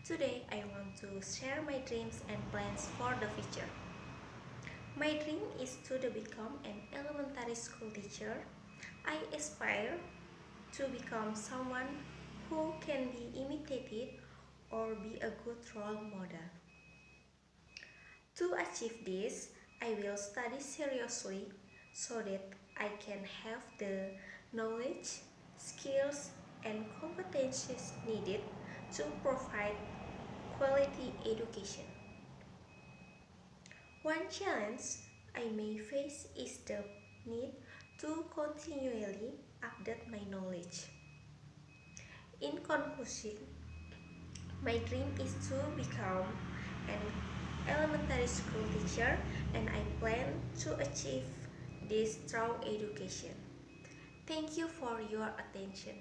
Today I want to share my dreams and plans for the future. My dream is to become an elementary school teacher. I aspire to become someone who can be imitated or be a good role model. To achieve this, I will study seriously so that I can have the knowledge, skills, and competencies needed to provide quality education. One challenge I may face is the need to continually update my knowledge. In conclusion, my dream is to become an elementary school teacher and I plan to achieve this through education. Thank you for your attention.